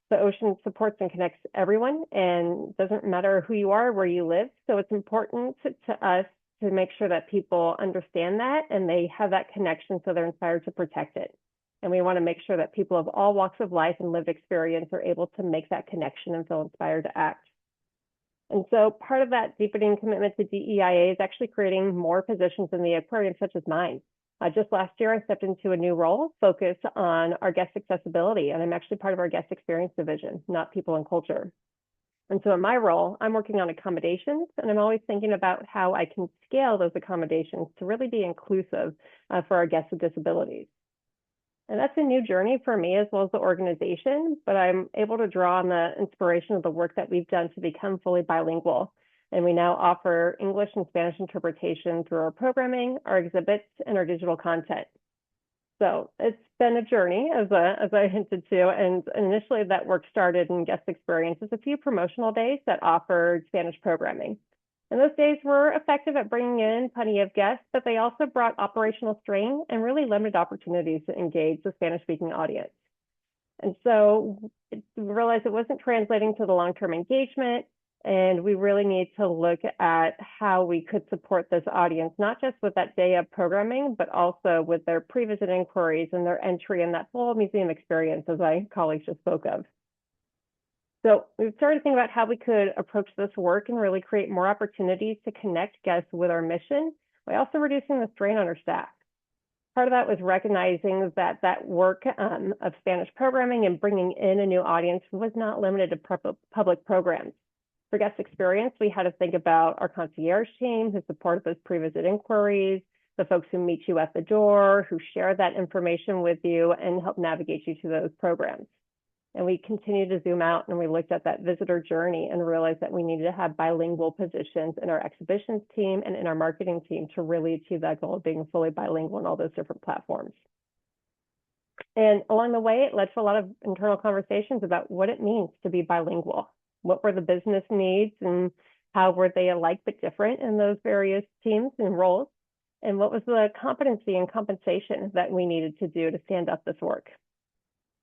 The ocean supports and connects everyone, and doesn't matter who you are or where you live. So it's important to us to make sure that people understand that and they have that connection so they're inspired to protect it. And we want to make sure that people of all walks of life and lived experience are able to make that connection and feel inspired to act. And so part of that deepening commitment to DEIA is actually creating more positions in the aquarium, such as mine. Just last year, I stepped into a new role focused on our guest accessibility, and I'm actually part of our guest experience division, not people and culture. And so in my role, I'm working on accommodations, and I'm always thinking about how I can scale those accommodations to really be inclusive for our guests with disabilities. And that's a new journey for me as well as the organization, but I'm able to draw on the inspiration of the work that we've done to become fully bilingual. And we now offer English and Spanish interpretation through our programming, our exhibits, and our digital content. So it's been a journey, as I hinted to, and initially that work started in guest experiences, a few promotional days that offered Spanish programming. And those days were effective at bringing in plenty of guests, but they also brought operational strain and really limited opportunities to engage the Spanish-speaking audience. And so we realized it wasn't translating to the long-term engagement, and we really need to look at how we could support this audience, not just with that day of programming, but also with their pre-visit inquiries and their entry in that full museum experience, as my colleagues just spoke of. So we've started to think about how we could approach this work and really create more opportunities to connect guests with our mission, while also reducing the strain on our staff. Part of that was recognizing that work of Spanish programming and bringing in a new audience was not limited to public programs. For guest experience, we had to think about our concierge team who supported those pre-visit inquiries, the folks who meet you at the door, who share that information with you and help navigate you to those programs. And we continued to zoom out and we looked at that visitor journey and realized that we needed to have bilingual positions in our exhibitions team and in our marketing team to really achieve that goal of being fully bilingual on all those different platforms. And along the way, it led to a lot of internal conversations about what it means to be bilingual. What were the business needs and how were they alike but different in those various teams and roles? And what was the competency and compensation that we needed to do to stand up this work?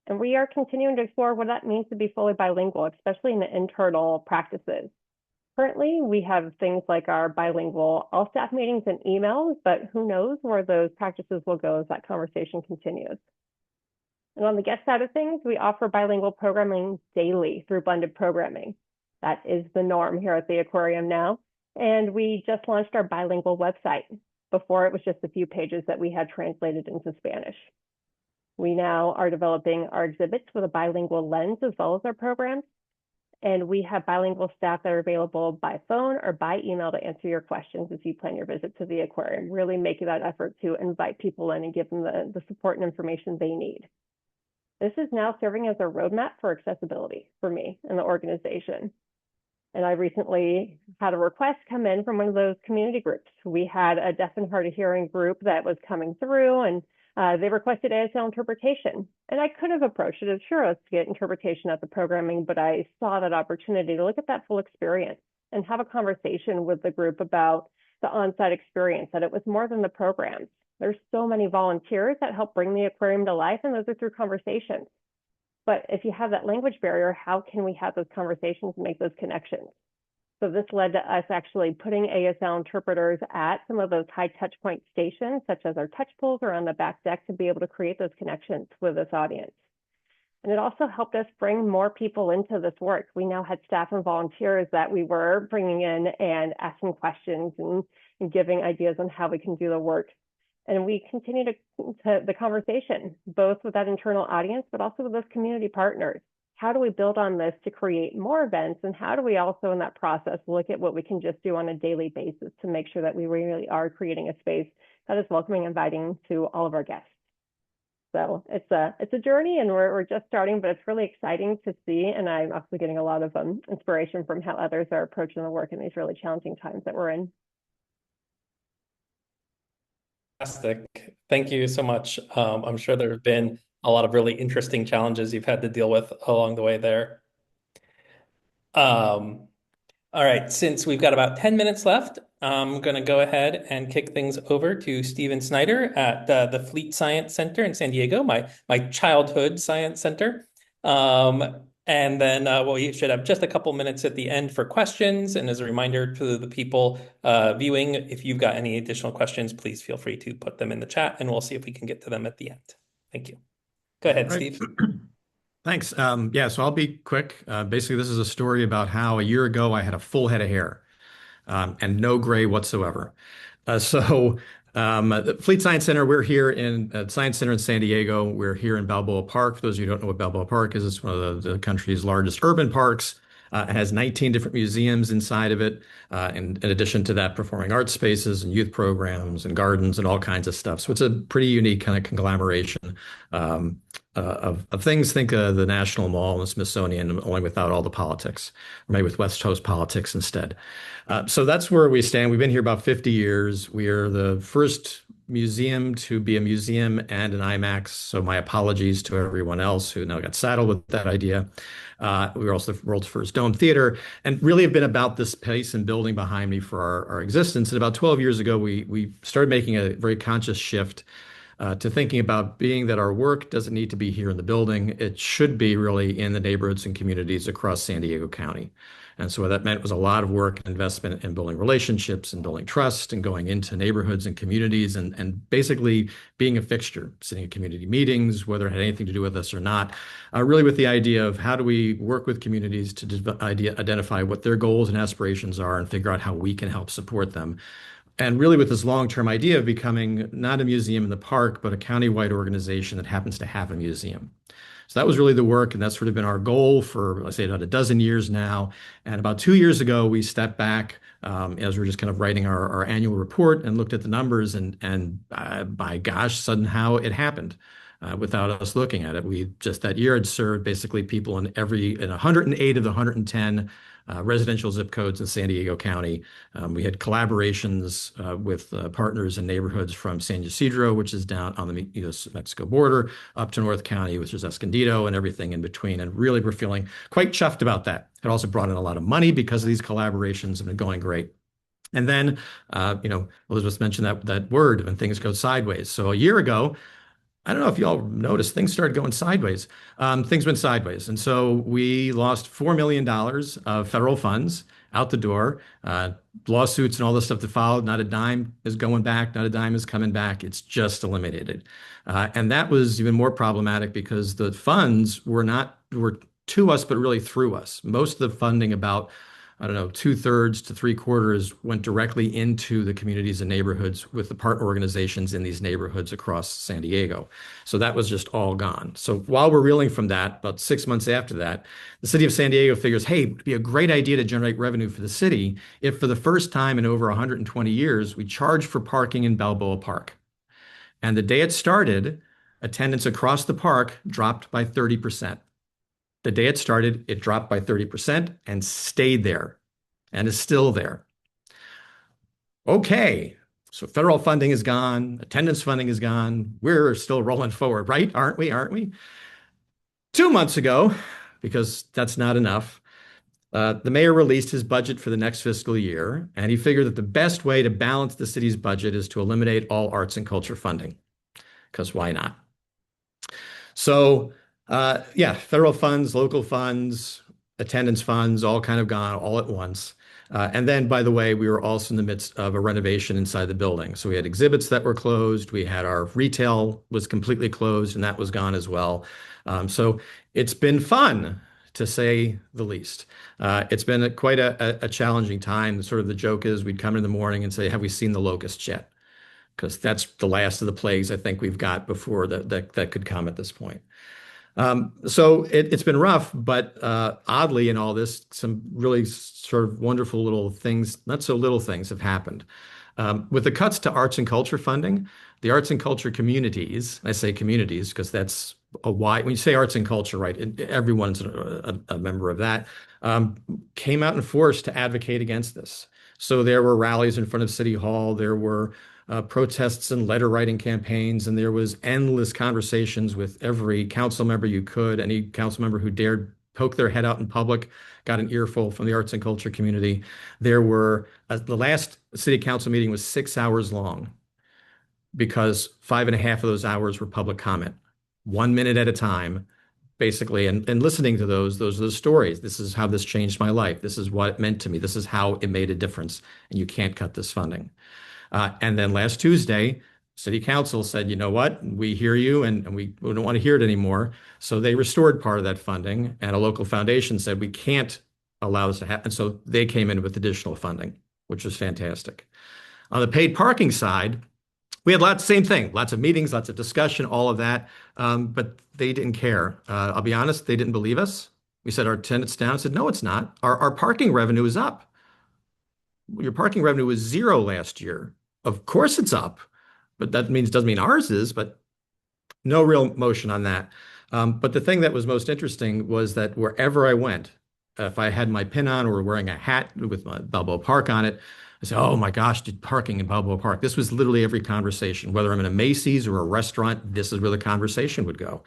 And we are continuing to explore what that means to be fully bilingual, especially in the internal practices. Currently, we have things like our bilingual all staff meetings and emails, but who knows where those practices will go as that conversation continues. And on the guest side of things, we offer bilingual programming daily through blended programming. That is the norm here at the aquarium now. And we just launched our bilingual website. Before, it was just a few pages that we had translated into Spanish. We now are developing our exhibits with a bilingual lens as well as our programs. And we have bilingual staff that are available by phone or by email to answer your questions as you plan your visit to the aquarium, really making that effort to invite people in and give them the support and information they need. This is now serving as a roadmap for accessibility for me and the organization. And I recently had a request come in from one of those community groups. We had a deaf and hard of hearing group that was coming through and they requested ASL interpretation. And I could have approached it as, sure, let's get interpretation at the programming, but I saw that opportunity to look at that full experience and have a conversation with the group about the on-site experience, that it was more than the programs. There's so many volunteers that help bring the aquarium to life, and those are through conversations. But if you have that language barrier, how can we have those conversations and make those connections? So this led to us actually putting ASL interpreters at some of those high touch point stations, such as our touch pools or on the back deck, to be able to create those connections with this audience. And it also helped us bring more people into this work. We now had staff and volunteers that we were bringing in and asking questions and giving ideas on how we can do the work. And we continue to the conversation, both with that internal audience, but also with those community partners. How do we build on this to create more events? And how do we also in that process look at what we can just do on a daily basis to make sure that we really are creating a space that is welcoming and inviting to all of our guests? So it's a journey and we're just starting, but it's really exciting to see. And I'm also getting a lot of inspiration from how others are approaching the work in these really challenging times that we're in. Fantastic. Thank you so much. I'm sure there have been a lot of really interesting challenges you've had to deal with along the way there. All right, since we've got about 10 minutes left, I'm going to go ahead and kick things over to Steven Snyder at the Fleet Science Center in San Diego, my childhood science center. And then we should have just a couple minutes at the end for questions. And as a reminder to the people viewing, if you've got any additional questions, please feel free to put them in the chat and we'll see if we can get to them at the end. Thank you. Go ahead, Steve. Thanks. Yeah, so I'll be quick. Basically, this is a story about how a year ago I had a full head of hair and no gray whatsoever. The Fleet Science Center, we're here in Science Center in San Diego. We're here in Balboa Park. For those of you who don't know what Balboa Park is, it's one of the country's largest urban parks. It has 19 different museums inside of it. In addition to that, performing arts spaces and youth programs and gardens and all kinds of stuff. So it's a pretty unique kind of conglomeration of things. Think the National Mall and the Smithsonian, only without all the politics, or maybe with West Coast politics instead. So that's where we stand. We've been here about 50 years. We are the first museum to be a museum and an IMAX. So my apologies to everyone else who now got saddled with that idea. We were also the world's first dome theater and really have been about this space and building behind me for our existence. And about 12 years ago, we started making a very conscious shift to thinking about being that our work doesn't need to be here in the building. It should be really in the neighborhoods and communities across San Diego County. And so what that meant was a lot of work and investment in building relationships and building trust and going into neighborhoods and communities and basically being a fixture, sitting at community meetings, whether it had anything to do with us or not, really with the idea of how do we work with communities to identify what their goals and aspirations are and figure out how we can help support them. And really with this long-term idea of becoming not a museum in the park, but a county-wide organization that happens to have a museum. So that was really the work, and that's sort of been our goal for, let's say, about a dozen years now. And about 2 years ago, we stepped back as we were just kind of writing our annual report and looked at the numbers, and by gosh, somehow it happened without us looking at it. We just that year had served basically people in 108 of the 110 residential zip codes in San Diego County. We had collaborations with partners in neighborhoods from San Ysidro, which is down on the U.S.-Mexico border, up to North County, which is Escondido, and everything in between. And really, we're feeling quite chuffed about that. It also brought in a lot of money because of these collaborations and been going great. And then, Elizabeth mentioned that word when things go sideways. So a year ago, I don't know if you all noticed, things started going sideways. Things went sideways. And so we lost $4 million of federal funds out the door. Lawsuits and all the stuff that followed. Not a dime is going back. Not a dime is coming back. It's just eliminated. And that was even more problematic because the funds were to us, but really through us. Most of the funding, about 2/3 to 3/4 went directly into the communities and neighborhoods with the partner organizations in these neighborhoods across San Diego. So that was just all gone. So while we're reeling from that, about 6 months after that, the city of San Diego figures, hey, it'd be a great idea to generate revenue for the city if for the first time in over 120 years, we charge for parking in Balboa Park. And the day it started, attendance across the park dropped by 30%. The day it started, it dropped by 30% and stayed there and is still there. Okay, so federal funding is gone, attendance funding is gone. We're still rolling forward, right? Aren't we? 2 months ago, because that's not enough, the mayor released his budget for the next fiscal year, and he figured that the best way to balance the city's budget is to eliminate all arts and culture funding, because why not? So federal funds, local funds, attendance funds, all kind of gone all at once. And then, by the way, we were also in the midst of a renovation inside the building. So we had exhibits that were closed. We had our retail was completely closed, and that was gone as well. So it's been fun, to say the least. It's been quite a challenging time. Sort of the joke is we'd come in the morning and say, have we seen the locusts yet? Because that's the last of the plagues I think we've got before that could come at this point. So it's been rough, but oddly in all this, some really sort of wonderful little things, not so little things have happened. With the cuts to arts and culture funding, the arts and culture communities, I say communities because that's when you say arts and culture, right, everyone's a member of that, came out in force to advocate against this. So there were rallies in front of City Hall, there were protests and letter writing campaigns, and there was endless conversations with every council member you could. Any council member who dared poke their head out in public got an earful from the arts and culture community. There were the last city council meeting was 6 hours long because 5.5 of those hours were public comment, 1 minute at a time, basically, and listening to those are the stories. This is how this changed my life. This is what it meant to me. This is how it made a difference, and you can't cut this funding. And then last Tuesday, City Council said, you know what, we hear you and we don't want to hear it anymore. So they restored part of that funding, and a local foundation said, we can't allow this to happen. So they came in with additional funding, which was fantastic. On the paid parking side, we had same thing, lots of meetings, lots of discussion, all of that, but they didn't care. I'll be honest, they didn't believe us. We said our attendance down. I said, no, it's not. Our parking revenue is up. Your parking revenue was 0 last year. Of course it's up, but that doesn't mean ours is, but no real motion on that. But the thing that was most interesting was that wherever I went, if I had my pin on or wearing a hat with my Balboa Park on it, I said, oh my gosh, parking in Balboa Park. This was literally every conversation, whether I'm in a Macy's or a restaurant, this is where the conversation would go.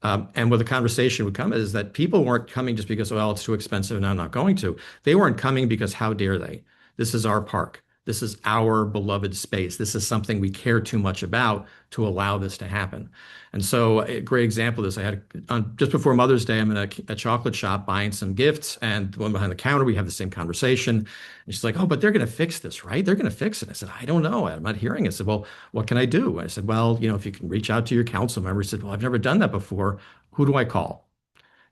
And where the conversation would come is that people weren't coming just because, well, it's too expensive and I'm not going to. They weren't coming because how dare they? This is our park. This is our beloved space. This is something we care too much about to allow this to happen. And so a great example of this, I had just before Mother's Day, I'm in a chocolate shop buying some gifts, and the one behind the counter, we have the same conversation. And she's like, oh, but they're going to fix this, right? They're going to fix it. I said, I don't know. I'm not hearing it. I said, well, what can I do? I said, well, if you can reach out to your council member. He said, well, I've never done that before. Who do I call?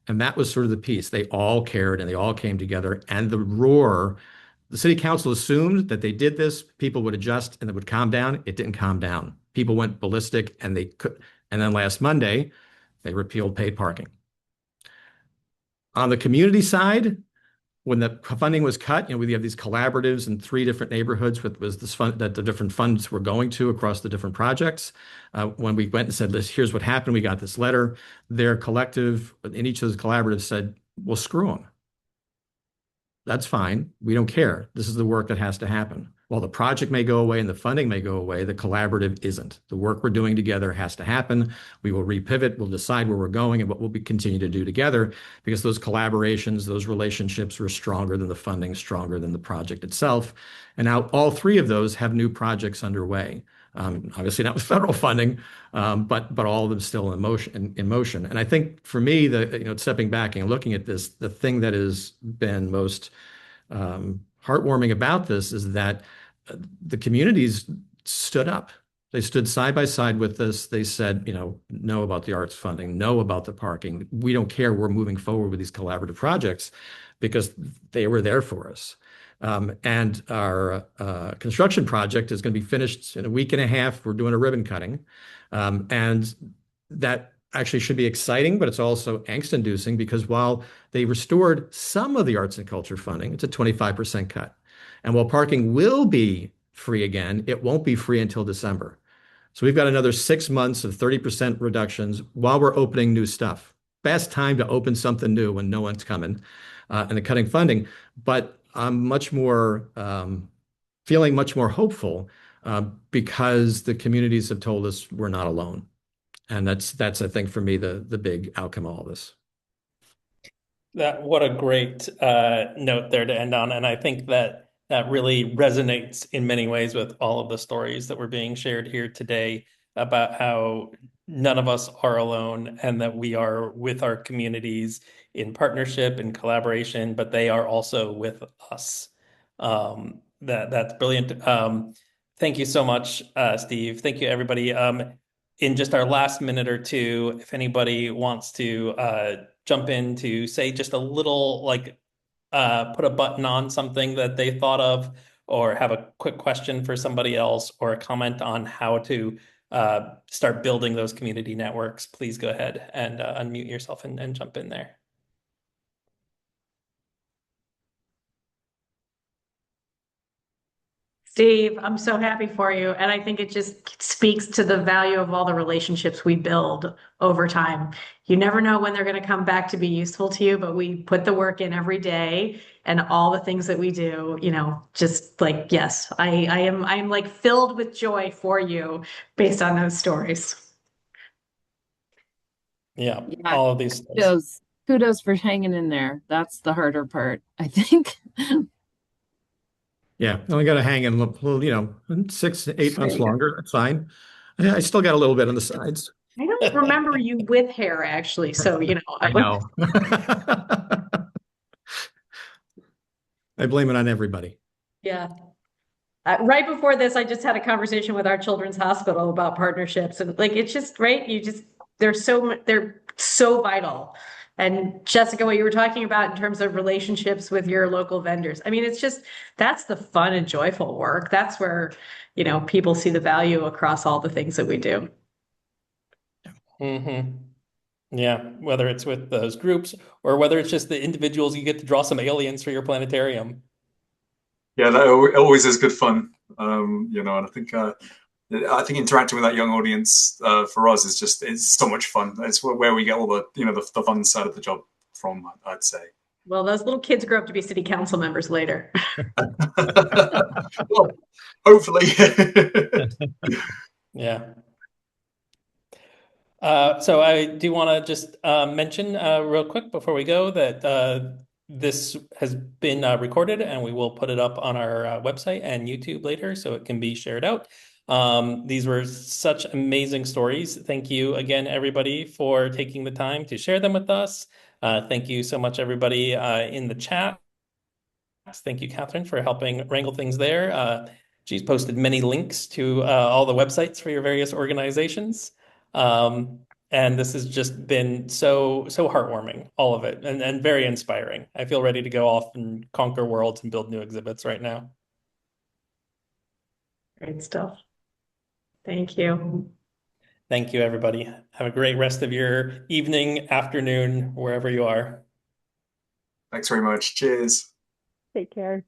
And that was sort of the piece. They all cared and they all came together. And the city council assumed that they did this, people would adjust and it would calm down. It didn't calm down. People went ballistic and they could. And then last Monday, they repealed paid parking. On the community side, when the funding was cut, we have these collaboratives in 3 different neighborhoods was this fund that the different funds were going to across the different projects. When we went and said, here's what happened, we got this letter. Their collective in each of those collaboratives said, well, screw them. That's fine. We don't care. This is the work that has to happen. While the project may go away and the funding may go away, the collaborative isn't. The work we're doing together has to happen. We will repivot. We'll decide where we're going and what we'll continue to do together, because those collaborations, those relationships are stronger than the funding, stronger than the project itself. And now all 3 of those have new projects underway. Obviously not with federal funding, but all of them still in motion. And I think for me, stepping back and looking at this, the thing that has been most heartwarming about this is that the communities stood up. They stood side by side with us. They said, no about the arts funding, no about the parking. We don't care. We're moving forward with these collaborative projects because they were there for us. And our construction project is going to be finished in a week and a half. We're doing a ribbon cutting. And that actually should be exciting, but it's also angst-inducing, because while they restored some of the arts and culture funding, it's a 25% cut. And while parking will be free again, it won't be free until December. So we've got another 6 months of 30% reductions while we're opening new stuff. Best time to open something new when no one's coming, and the cutting funding. But I'm much more feeling much more hopeful because the communities have told us we're not alone. And that's I think for me the big outcome of all this. What a great note there to end on. And I think that really resonates in many ways with all of the stories that were being shared here today about how none of us are alone and that we are with our communities in partnership and collaboration, but they are also with us. That's brilliant. Thank you so much, Steve. Thank you, everybody. In just our last minute or two, if anybody wants to jump in to say just a little, put a button on something that they thought of, or have a quick question for somebody else, or a comment on how to start building those community networks, please go ahead and unmute yourself and jump in there. Steve, I'm so happy for you. And I think it just speaks to the value of all the relationships we build over time. You never know when they're going to come back to be useful to you, but we put the work in every day, and all the things that we do, just yes, I'm like filled with joy for you based on those stories. Yeah, all of these things. Kudos for hanging in there. That's the harder part, I think. Yeah, only got to hang in a little, 6 to 8 months longer. That's fine. I still got a little bit on the sides. I don't remember you with hair, actually. So, I know. I blame it on everybody. Yeah. Right before this, I just had a conversation with our children's hospital about partnerships, and it's just right. They're so vital. And Jessica, what you were talking about in terms of relationships with your local vendors, I mean, that's the fun and joyful work. That's where, people see the value across all the things that we do. Mm-hmm. Yeah, whether it's with those groups or whether it's just the individuals, you get to draw some aliens for your planetarium. Yeah, that always is good fun. And I think interacting with that young audience for us it's so much fun. It's where we get all the the fun side of the job from, I'd say. Well, those little kids grow up to be city council members later. Well, hopefully. Yeah. So I do want to just mention real quick before we go that this has been recorded, and we will put it up on our website and YouTube later so it can be shared out. These were such amazing stories. Thank you again, everybody, for taking the time to share them with us. Thank you so much, everybody in the chat. Thank you, Catherine, for helping wrangle things there. She's posted many links to all the websites for your various organizations. And this has just been so heartwarming, all of it, and very inspiring. I feel ready to go off and conquer worlds and build new exhibits right now. Great stuff. Thank you. Thank you, everybody. Have a great rest of your evening, afternoon, wherever you are. Thanks very much. Cheers. Take care.